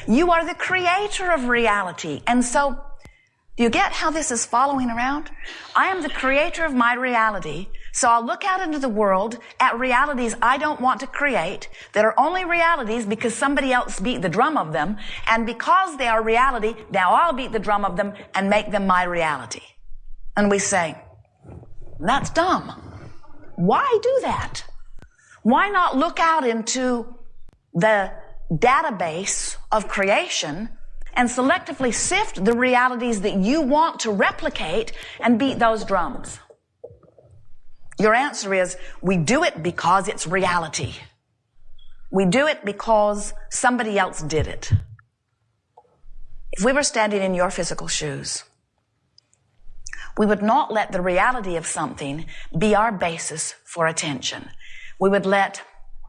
You are the creator of reality. And so, do you get how this is following around? I am the creator of my reality. So I'll look out into the world at realities I don't want to create that are only realities because somebody else beat the drum of them. And because they are reality, now I'll beat the drum of them and make them my reality. And we say, that's dumb. Why do that? Why not look out into the database of creation and selectively sift the realities that you want to replicate and beat those drums? Your answer is, we do it because it's reality. We do it because somebody else did it. If we were standing in your physical shoes, we would not let the reality of something be our basis for attention. We would let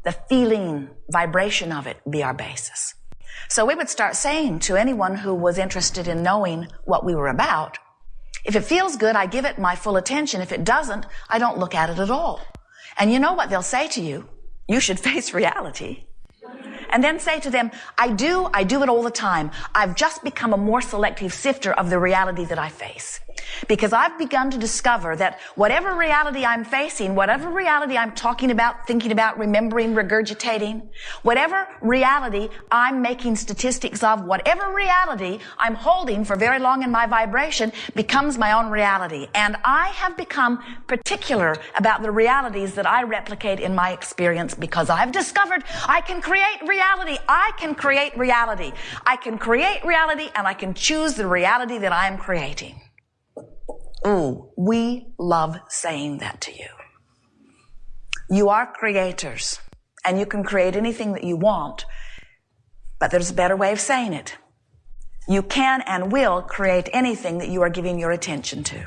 the feeling, vibration of it be our basis. So we would start saying to anyone who was interested in knowing what we were about, if it feels good, I give it my full attention. If it doesn't, I don't look at it at all. And you know what they'll say to you? You should face reality. And then say to them, I do it all the time. I've just become a more selective sifter of the reality that I face. Because I've begun to discover that whatever reality I'm facing, whatever reality I'm talking about, thinking about, remembering, regurgitating, whatever reality I'm making statistics of, whatever reality I'm holding for very long in my vibration becomes my own reality. And I have become particular about the realities that I replicate in my experience because I've discovered I can create reality. I can create reality. I can create reality and I can choose the reality that I am creating. Ooh, we love saying that to you. You are creators, and you can create anything that you want, but there's a better way of saying it. You can and will create anything that you are giving your attention to.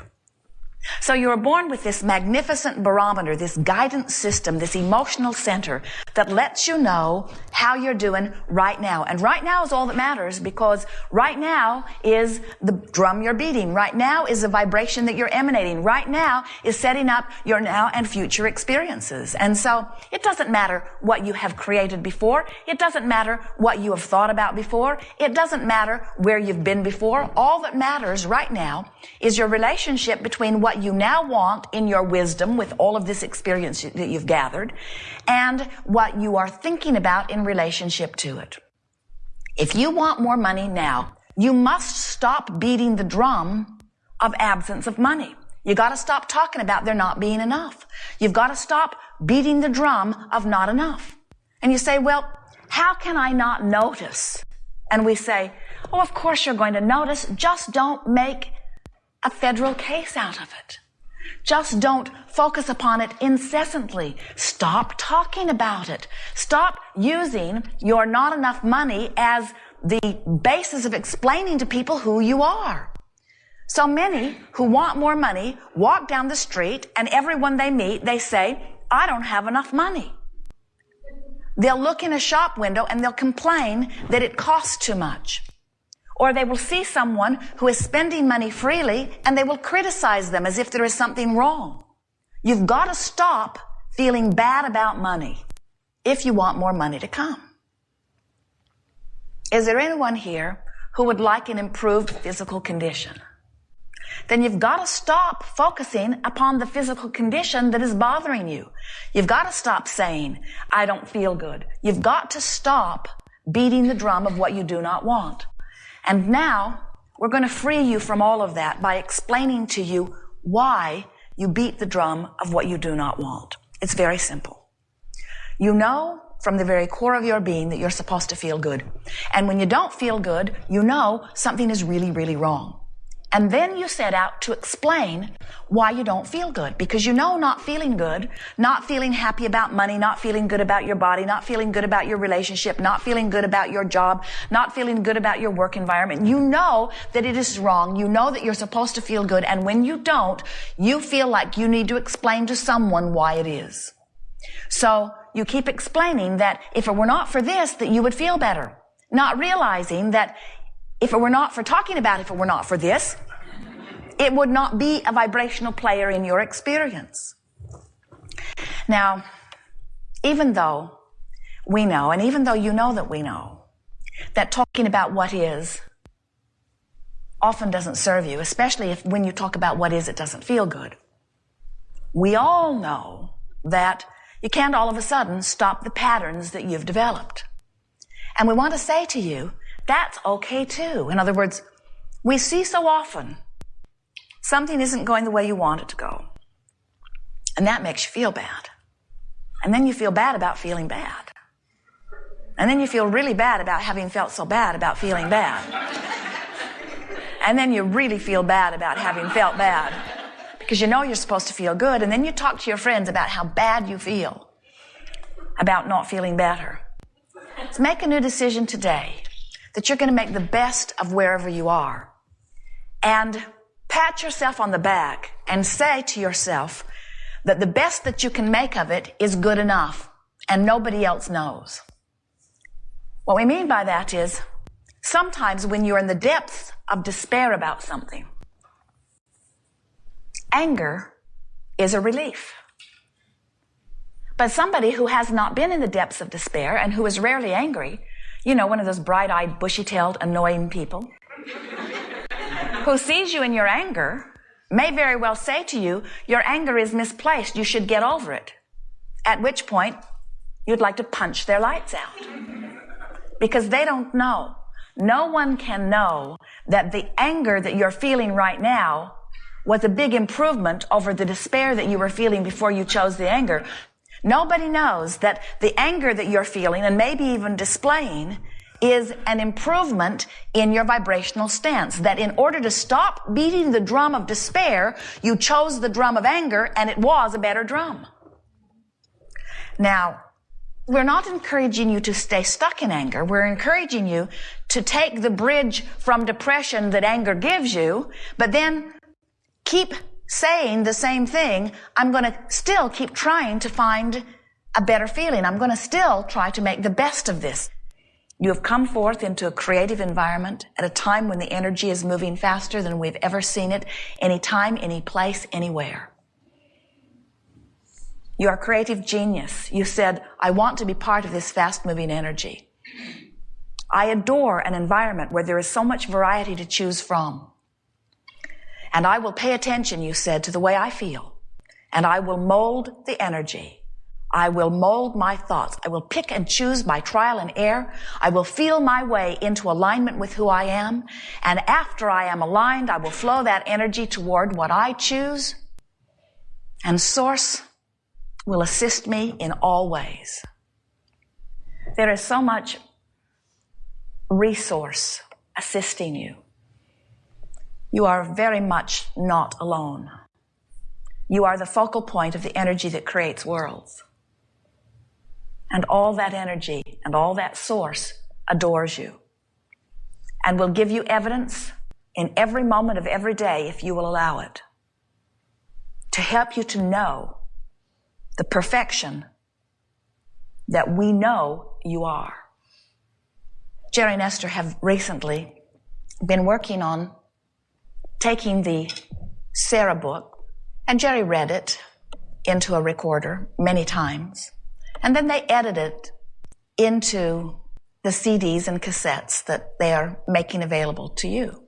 So you are born with this magnificent barometer, this guidance system, this emotional center that lets you know how you're doing right now. And right now is all that matters because right now is the drum you're beating. Right now is the vibration that you're emanating. Right now is setting up your now and future experiences. And so it doesn't matter what you have created before. It doesn't matter what you have thought about before. It doesn't matter where you've been before. All that matters right now is your relationship between what you now want in your wisdom with all of this experience that you've gathered and what you are thinking about in relationship to it. If you want more money now, you must stop beating the drum of absence of money. You got to stop talking about there not being enough. You've got to stop beating the drum of not enough. And you say, well, how can I not notice? And we say, oh, of course you're going to notice. Just don't make a federal case out of it. Just don't focus upon it incessantly. Stop talking about it. Stop using your not enough money as the basis of explaining to people who you are. So many who want more money walk down the street and everyone they meet, they say, I don't have enough money. They'll look in a shop window and they'll complain that it costs too much. Or they will see someone who is spending money freely and they will criticize them as if there is something wrong. You've got to stop feeling bad about money if you want more money to come. Is there anyone here who would like an improved physical condition? Then you've got to stop focusing upon the physical condition that is bothering you. You've got to stop saying, I don't feel good. You've got to stop beating the drum of what you do not want. And now, we're going to free you from all of that by explaining to you why you beat the drum of what you do not want. It's very simple. You know from the very core of your being that you're supposed to feel good. And when you don't feel good, you know something is really, really wrong. And then you set out to explain why you don't feel good. Because you know not feeling good, not feeling happy about money, not feeling good about your body, not feeling good about your relationship, not feeling good about your job, not feeling good about your work environment. You know that it is wrong. You know that you're supposed to feel good. And when you don't, you feel like you need to explain to someone why it is. So you keep explaining that if it were not for this, that you would feel better. Not realizing that if it were not for talking about, if it were not for this, it would not be a vibrational player in your experience. Now, even though we know, and even though you know that we know, that talking about what is often doesn't serve you, especially if when you talk about what is, it doesn't feel good. We all know that you can't all of a sudden stop the patterns that you've developed. And we want to say to you, that's okay too. In other words, we see so often something isn't going the way you want it to go. And that makes you feel bad. And then you feel bad about feeling bad. And then you feel really bad about having felt so bad about feeling bad. And then you really feel bad about having felt bad because you know you're supposed to feel good. And then you talk to your friends about how bad you feel about not feeling better. So make a new decision today that you're going to make the best of wherever you are. And pat yourself on the back and say to yourself that the best that you can make of it is good enough and nobody else knows. What we mean by that is sometimes when you're in the depths of despair about something, anger is a relief. But somebody who has not been in the depths of despair and who is rarely angry, you know, one of those bright-eyed, bushy-tailed, annoying people, who sees you in your anger may very well say to you, your anger is misplaced, you should get over it. At which point, you'd like to punch their lights out. Because they don't know. No one can know that the anger that you're feeling right now was a big improvement over the despair that you were feeling before you chose the anger. Nobody knows that the anger that you're feeling and maybe even displaying is an improvement in your vibrational stance. That in order to stop beating the drum of despair, you chose the drum of anger and it was a better drum. Now, we're not encouraging you to stay stuck in anger. We're encouraging you to take the bridge from depression that anger gives you, but then keep saying the same thing. I'm going to still keep trying to find a better feeling. I'm going to still try to make the best of this. You have come forth into a creative environment at a time when the energy is moving faster than we've ever seen it, any time, any place, anywhere. You are a creative genius. You said, I want to be part of this fast-moving energy. I adore an environment where there is so much variety to choose from. And I will pay attention, you said, to the way I feel. And I will mold the energy. I will mold my thoughts. I will pick and choose by trial and error. I will feel my way into alignment with who I am. And after I am aligned, I will flow that energy toward what I choose. And Source will assist me in all ways. There is so much resource assisting you. You are very much not alone. You are the focal point of the energy that creates worlds. And all that energy and all that source adores you and will give you evidence in every moment of every day, if you will allow it, to help you to know the perfection that we know you are. Jerry and Esther have recently been working on taking the Sarah book, and Jerry read it into a recorder many times. And then they edit it into the CDs and cassettes that they are making available to you.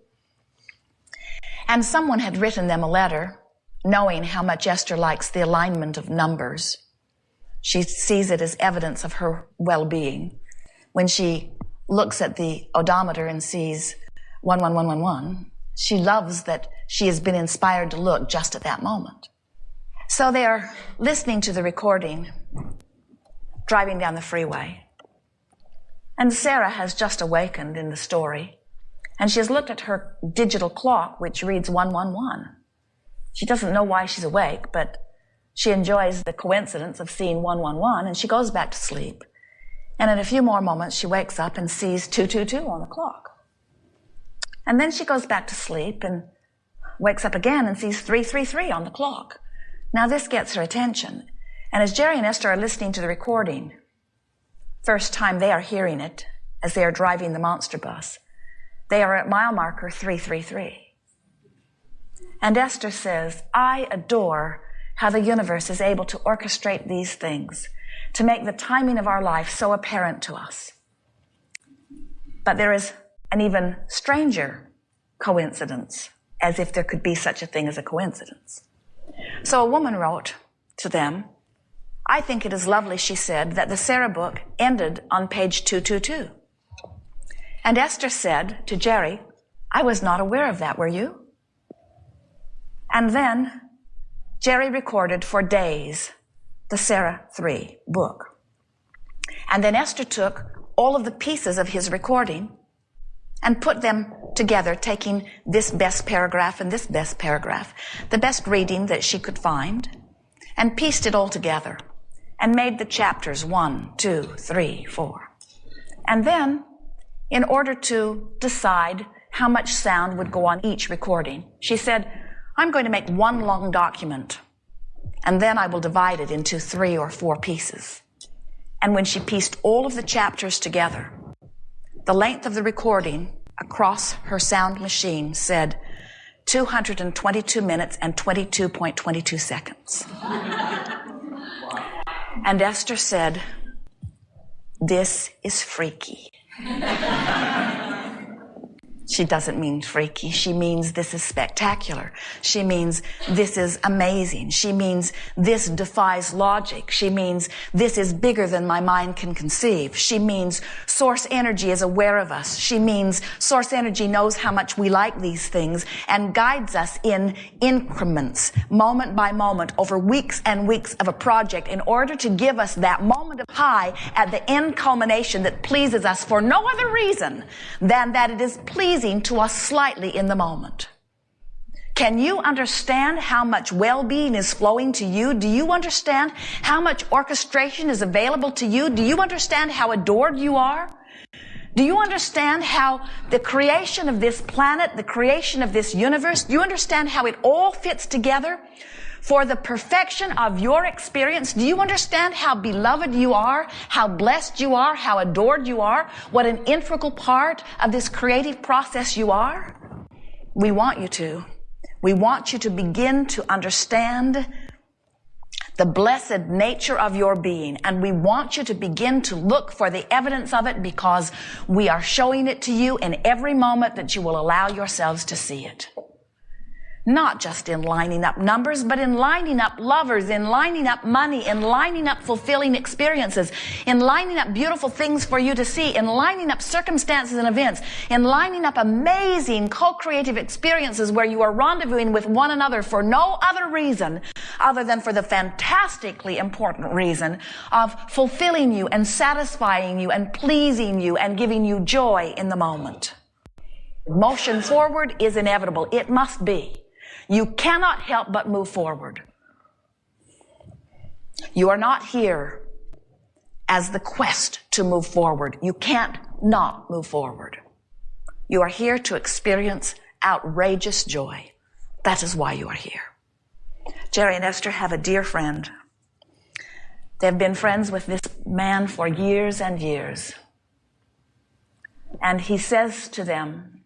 And someone had written them a letter knowing how much Esther likes the alignment of numbers. She sees it as evidence of her well-being. When she looks at the odometer and sees 11111, she loves that she has been inspired to look just at that moment. So they are listening to the recording, driving down the freeway. And Sarah has just awakened in the story, and she has looked at her digital clock, which reads 111. She doesn't know why she's awake, but she enjoys the coincidence of seeing 111, and she goes back to sleep. And in a few more moments, she wakes up and sees 222 on the clock. And then she goes back to sleep and wakes up again and sees 333 on the clock. Now this gets her attention. And as Jerry and Esther are listening to the recording, first time they are hearing it as they are driving the monster bus, they are at mile marker 333. And Esther says, I adore how the universe is able to orchestrate these things to make the timing of our life so apparent to us. But there is an even stranger coincidence, as if there could be such a thing as a coincidence. So a woman wrote to them, "I think it is lovely," she said, "that the Sarah book ended on page 222. And Esther said to Jerry, "I was not aware of that, were you?" And then Jerry recorded for days the Sarah 3 book. And then Esther took all of the pieces of his recording and put them together, taking this best paragraph and this best paragraph, the best reading that she could find, and pieced it all together and made the chapters 1, 2, 3, 4. And then, in order to decide how much sound would go on each recording, she said, "I'm going to make one long document, and then I will divide it into 3 or 4 pieces." And when she pieced all of the chapters together, the length of the recording across her sound machine said 222 minutes and 22.22 seconds. And Esther said, "This is freaky." She doesn't mean freaky. She means this is spectacular. She means this is amazing. She means this defies logic. She means this is bigger than my mind can conceive. She means source energy is aware of us. She means source energy knows how much we like these things and guides us in increments, moment by moment, over weeks and weeks of a project in order to give us that moment of high at the end culmination that pleases us for no other reason than that it is pleasing to us slightly in the moment. Can you understand how much well-being is flowing to you? Do you understand how much orchestration is available to you? Do you understand how adored you are? Do you understand how the creation of this planet, the creation of this universe, do you understand how it all fits together for the perfection of your experience? Do you understand how beloved you are, how blessed you are, how adored you are, what an integral part of this creative process you are? We want you to. We want you to begin to understand the blessed nature of your being, and we want you to begin to look for the evidence of it, because we are showing it to you in every moment that you will allow yourselves to see it. Not just in lining up numbers, but in lining up lovers, in lining up money, in lining up fulfilling experiences, in lining up beautiful things for you to see, in lining up circumstances and events, in lining up amazing co-creative experiences where you are rendezvousing with one another for no other reason other than for the fantastically important reason of fulfilling you and satisfying you and pleasing you and giving you joy in the moment. Motion forward is inevitable. It must be. You cannot help but move forward. You are not here as the quest to move forward. You can't not move forward. You are here to experience outrageous joy. That is why you are here. Jerry and Esther have a dear friend. They've been friends with this man for years and years. And he says to them,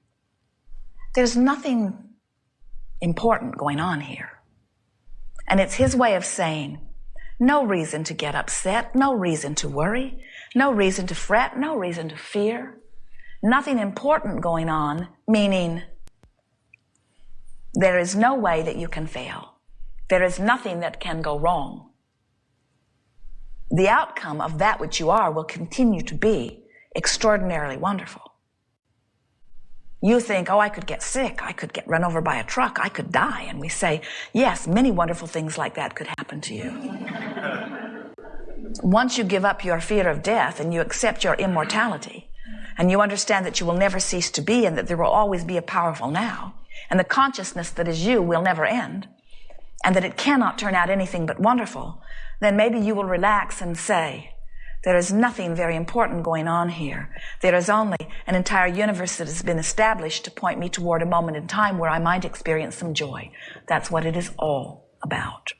"There's nothing important going on here." And it's his way of saying, no reason to get upset, no reason to worry, no reason to fret, no reason to fear. Nothing important going on, meaning there is no way that you can fail. There is nothing that can go wrong. The outcome of that which you are will continue to be extraordinarily wonderful. You think, "Oh, I could get sick, I could get run over by a truck, I could die." And we say, yes, many wonderful things like that could happen to you. Once you give up your fear of death and you accept your immortality, and you understand that you will never cease to be and that there will always be a powerful now, and the consciousness that is you will never end, and that it cannot turn out anything but wonderful, then maybe you will relax and say, there is nothing very important going on here. There is only an entire universe that has been established to point me toward a moment in time where I might experience some joy. That's what it is all about.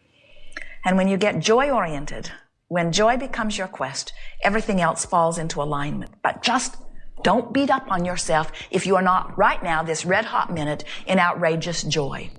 And when you get joy-oriented, when joy becomes your quest, everything else falls into alignment. But just don't beat up on yourself if you are not right now, this red-hot minute, in outrageous joy.